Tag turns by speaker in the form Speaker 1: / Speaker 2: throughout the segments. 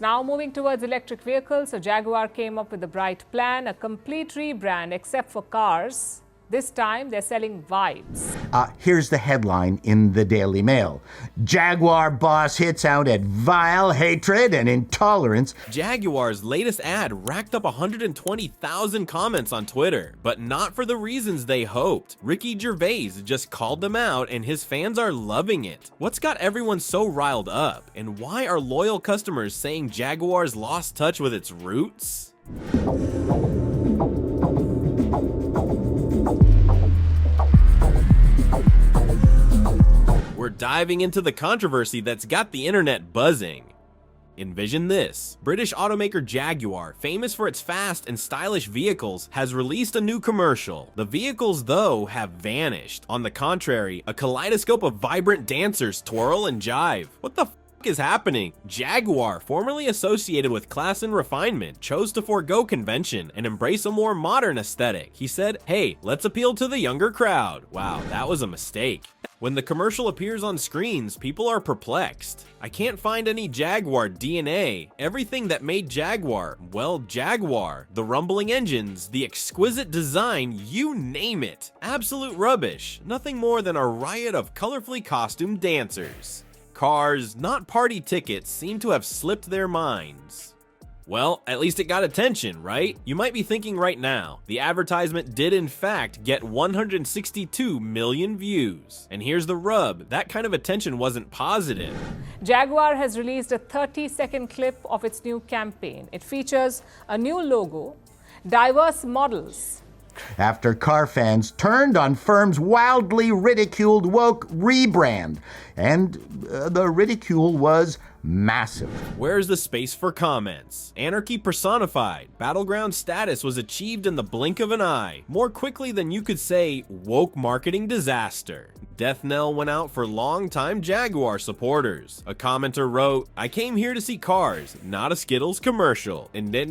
Speaker 1: Now moving towards electric vehicles, so Jaguar came up with a bright plan, a complete rebrand except for cars. This time they're selling vibes.
Speaker 2: Here's the headline in the Daily Mail. Jaguar boss hits out at vile hatred and intolerance.
Speaker 3: Jaguar's latest ad racked up 120,000 comments on Twitter, but not for the reasons they hoped. Ricky Gervais just called them out and his fans are loving it. What's got everyone so riled up? And why are loyal customers saying Jaguar's lost touch with its roots? We're diving into the controversy that's got the internet buzzing. Envision this. British automaker Jaguar, famous for its fast and stylish vehicles, has released a new commercial. The vehicles, though, have vanished. On the contrary, a kaleidoscope of vibrant dancers twirl and jive. What the is happening? Jaguar, formerly associated with class and refinement, chose to forego convention and embrace a more modern aesthetic. He said, "Hey, let's appeal to the younger crowd." Wow, that was a mistake. When the commercial appears on screens, people are perplexed. I can't find any Jaguar DNA. Everything that made Jaguar, well, Jaguar. The rumbling engines, the exquisite design, you name it. Absolute rubbish. Nothing more than a riot of colorfully costumed dancers. Cars, not party tickets, seem to have slipped their minds. Well, at least it got attention, right? You might be thinking right now, the advertisement did in fact get 162 million views. And here's the rub, that kind of attention wasn't positive.
Speaker 1: Jaguar has released a 30-second clip of its new campaign. It features a new logo, diverse models.
Speaker 2: After car fans turned on firm's wildly ridiculed woke rebrand. And the ridicule was massive.
Speaker 3: Where's the space for comments? Anarchy personified. Battleground status was achieved in the blink of an eye, more quickly than you could say woke marketing disaster. Death knell went out for longtime Jaguar supporters. A commenter wrote, "I came here to see cars, not a Skittles commercial." And then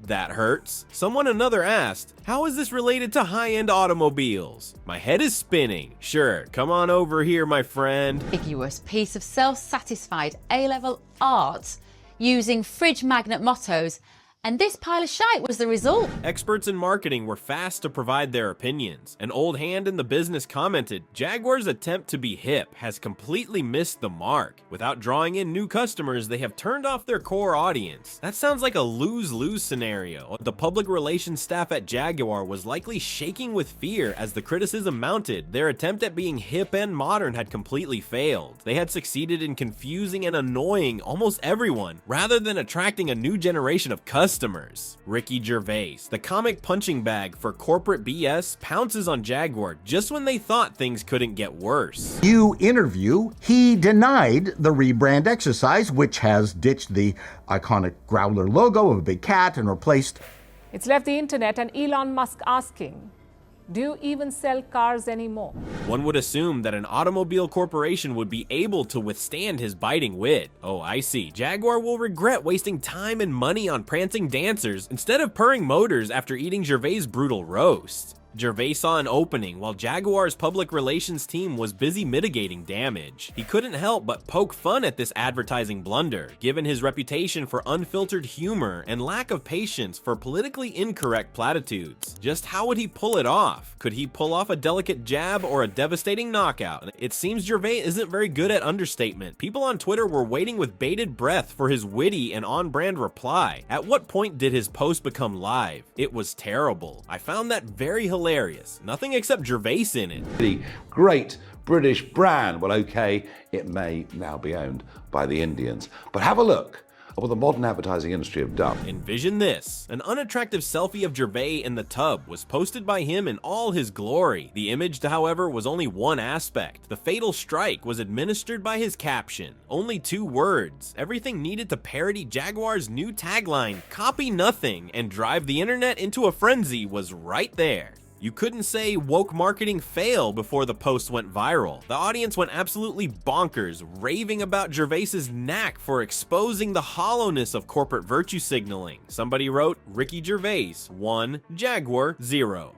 Speaker 3: that hurts. Another asked, "How is this related to high-end automobiles?" My head is spinning. Sure, come on over here, my friend.
Speaker 4: Ambiguous piece of self-satisfied A-level art using fridge magnet mottos, and this pile of shite was the result.
Speaker 3: Experts in marketing were fast to provide their opinions. An old hand in the business commented, "Jaguar's attempt to be hip has completely missed the mark. Without drawing in new customers, they have turned off their core audience." That sounds like a lose-lose scenario. The public relations staff at Jaguar was likely shaking with fear as the criticism mounted. Their attempt at being hip and modern had completely failed. They had succeeded in confusing and annoying almost everyone, rather than attracting a new generation of customers. Ricky Gervais, the comic punching bag for corporate BS, pounces on Jaguar just when they thought things couldn't get worse.
Speaker 2: New interview, he denied the rebrand exercise, which has ditched the iconic growler logo of a big cat and replaced.
Speaker 1: It's left the internet and Elon Musk asking, do you even sell cars anymore?
Speaker 3: One would assume that an automobile corporation would be able to withstand his biting wit. Oh, I see. Jaguar will regret wasting time and money on prancing dancers instead of purring motors after eating Gervais' brutal roast. Gervais saw an opening while Jaguar's public relations team was busy mitigating damage. He couldn't help but poke fun at this advertising blunder, given his reputation for unfiltered humor and lack of patience for politically incorrect platitudes. Just how would he pull it off? Could he pull off a delicate jab or a devastating knockout? It seems Gervais isn't very good at understatement. People on Twitter were waiting with bated breath for his witty and on-brand reply. At what point did his post become live? It was terrible. I found that very hilarious. Nothing except Gervais in it.
Speaker 5: The great British brand. Well, okay, it may now be owned by the Indians. But have a look at what the modern advertising industry have done.
Speaker 3: Envision this. An unattractive selfie of Gervais in the tub was posted by him in all his glory. The image, however, was only one aspect. The fatal strike was administered by his caption. Only 2 words. Everything needed to parody Jaguar's new tagline, "Copy nothing and drive the internet into a frenzy," was right there. You couldn't say woke marketing fail before the post went viral. The audience went absolutely bonkers, raving about Gervais's knack for exposing the hollowness of corporate virtue signaling. Somebody wrote, "Ricky Gervais, 1, Jaguar, 0.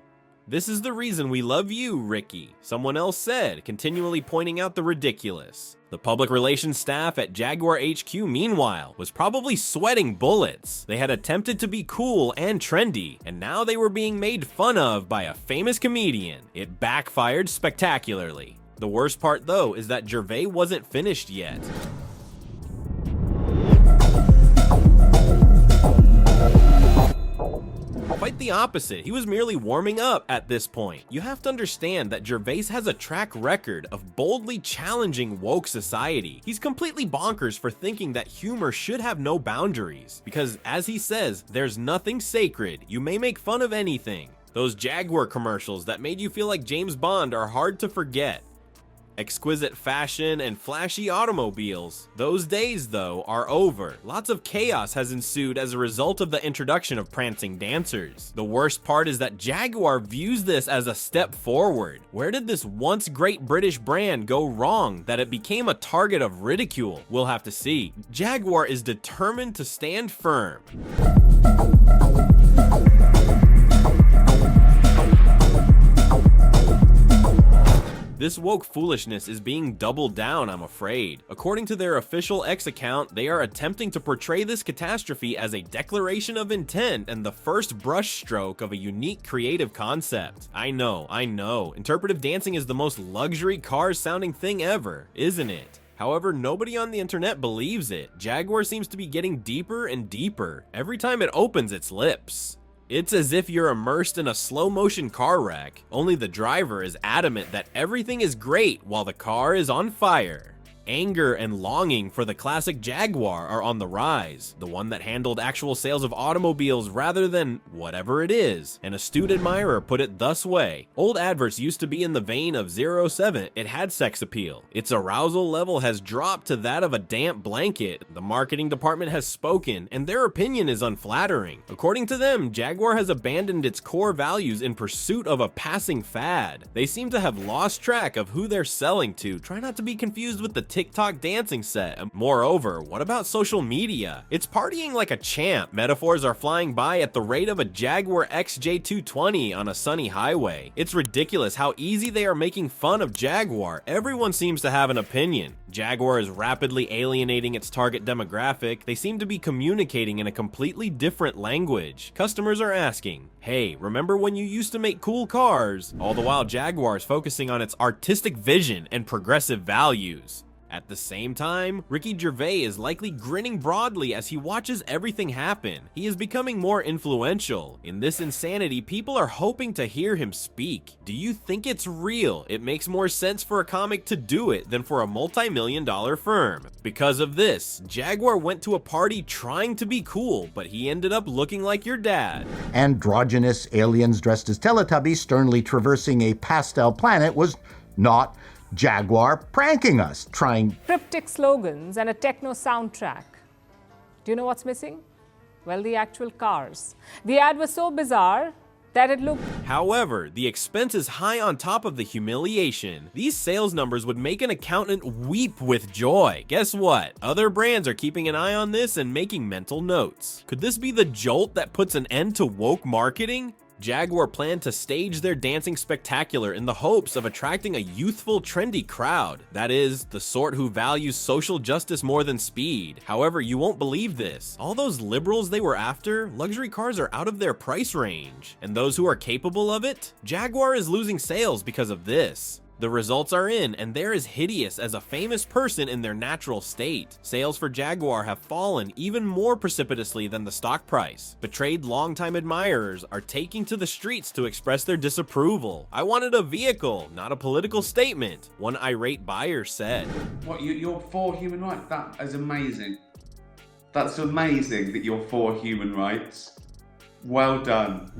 Speaker 3: "This is the reason we love you, Ricky," someone else said, continually pointing out the ridiculous. The public relations staff at Jaguar HQ, meanwhile, was probably sweating bullets. They had attempted to be cool and trendy, and now they were being made fun of by a famous comedian. It backfired spectacularly. The worst part, though, is that Gervais wasn't finished yet. Quite the opposite. He was merely warming up at this point. You have to understand that Gervais has a track record of boldly challenging woke society. He's completely bonkers for thinking that humor should have no boundaries, because as he says, there's nothing sacred. You may make fun of anything. Those Jaguar commercials that made you feel like James Bond are hard to forget. Exquisite fashion and flashy automobiles. Those days, though, are over. Lots of chaos has ensued as a result of the introduction of prancing dancers. The worst part is that Jaguar views this as a step forward. Where did this once great British brand go wrong that it became a target of ridicule? We'll have to see. Jaguar is determined to stand firm. This woke foolishness is being doubled down, I'm afraid. According to their official X account, they are attempting to portray this catastrophe as a declaration of intent and the first brushstroke of a unique creative concept. I know. Interpretive dancing is the most luxury car-sounding thing ever, isn't it? However, nobody on the internet believes it. Jaguar seems to be getting deeper and deeper every time it opens its lips. It's as if you're immersed in a slow-motion car wreck, only the driver is adamant that everything is great while the car is on fire. Anger and longing for the classic Jaguar are on the rise, the one that handled actual sales of automobiles rather than whatever it is. An astute admirer put it thus way: old adverts used to be in the vein of 07, it had sex appeal. Its arousal level has dropped to that of a damp blanket. The marketing department has spoken, and their opinion is unflattering. According to them, Jaguar has abandoned its core values in pursuit of a passing fad. They seem to have lost track of who they're selling to. Try not to be confused with the TikTok dancing set. Moreover, what about social media? It's partying like a champ. Metaphors are flying by at the rate of a Jaguar XJ220 on a sunny highway. It's ridiculous how easy they are making fun of Jaguar. Everyone seems to have an opinion. Jaguar is rapidly alienating its target demographic. They seem to be communicating in a completely different language. Customers are asking, "Hey, remember when you used to make cool cars?" All the while Jaguar is focusing on its artistic vision and progressive values. At the same time, Ricky Gervais is likely grinning broadly as he watches everything happen. He is becoming more influential. In this insanity, people are hoping to hear him speak. Do you think it's real? It makes more sense for a comic to do it than for a multi-million-dollar firm. Because of this, Jaguar went to a party trying to be cool, but he ended up looking like your dad.
Speaker 2: Androgynous aliens dressed as Teletubbies sternly traversing a pastel planet was not Jaguar pranking us, trying
Speaker 1: Cryptic slogans and a techno soundtrack. Do you know what's missing? Well, the actual cars. The ad was so bizarre that it looked...
Speaker 3: However, the expense is high on top of the humiliation. These sales numbers would make an accountant weep with joy. Guess what? Other brands are keeping an eye on this and making mental notes. Could this be the jolt that puts an end to woke marketing? Jaguar planned to stage their dancing spectacular in the hopes of attracting a youthful, trendy crowd. That is, the sort who values social justice more than speed. However, you won't believe this. All those liberals they were after, luxury cars are out of their price range. And those who are capable of it? Jaguar is losing sales because of this. The results are in, and they're as hideous as a famous person in their natural state. Sales for Jaguar have fallen even more precipitously than the stock price. Betrayed longtime admirers are taking to the streets to express their disapproval. "I wanted a vehicle, not a political statement," one irate buyer said.
Speaker 6: What, you're for human rights? That is amazing. That's amazing that you're for human rights. Well done.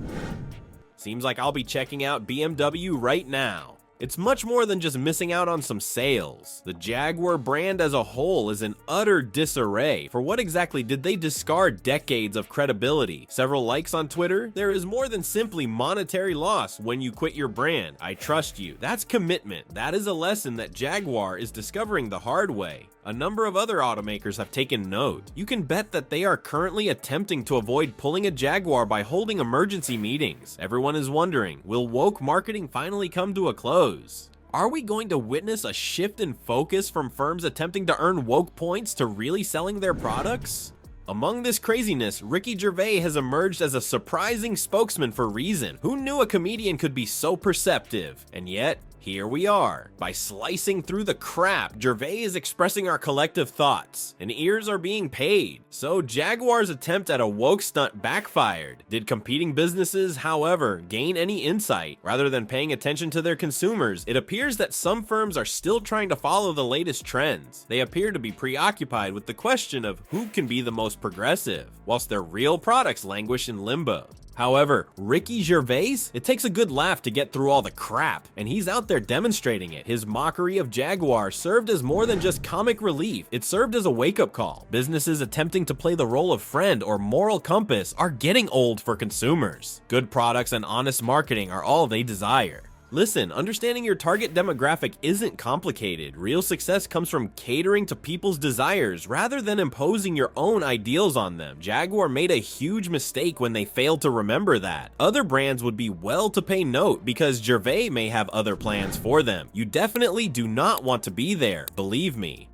Speaker 3: Seems like I'll be checking out BMW right now. It's much more than just missing out on some sales. The Jaguar brand as a whole is in utter disarray. For what exactly did they discard decades of credibility? Several likes on Twitter? There is more than simply monetary loss when you quit your brand. I trust you. That's commitment. That is a lesson that Jaguar is discovering the hard way. A number of other automakers have taken note. You can bet that they are currently attempting to avoid pulling a Jaguar by holding emergency meetings. Everyone is wondering, will woke marketing finally come to a close? Are we going to witness a shift in focus from firms attempting to earn woke points to really selling their products? Among this craziness, Ricky Gervais has emerged as a surprising spokesman for Reason. Who knew a comedian could be so perceptive? And yet, here we are. By slicing through the crap, Gervais is expressing our collective thoughts, and ears are being paid. So Jaguar's attempt at a woke stunt backfired. Did competing businesses, however, gain any insight? Rather than paying attention to their consumers, it appears that some firms are still trying to follow the latest trends. They appear to be preoccupied with the question of who can be the most progressive, whilst their real products languish in limbo. However, Ricky Gervais, it takes a good laugh to get through all the crap, and he's out there demonstrating it. His mockery of Jaguar served as more than just comic relief, it served as a wake-up call. Businesses attempting to play the role of friend or moral compass are getting old for consumers. Good products and honest marketing are all they desire. Listen, understanding your target demographic isn't complicated. Real success comes from catering to people's desires rather than imposing your own ideals on them. Jaguar made a huge mistake when they failed to remember that. Other brands would be well to pay note because Gervais may have other plans for them. You definitely do not want to be there, believe me.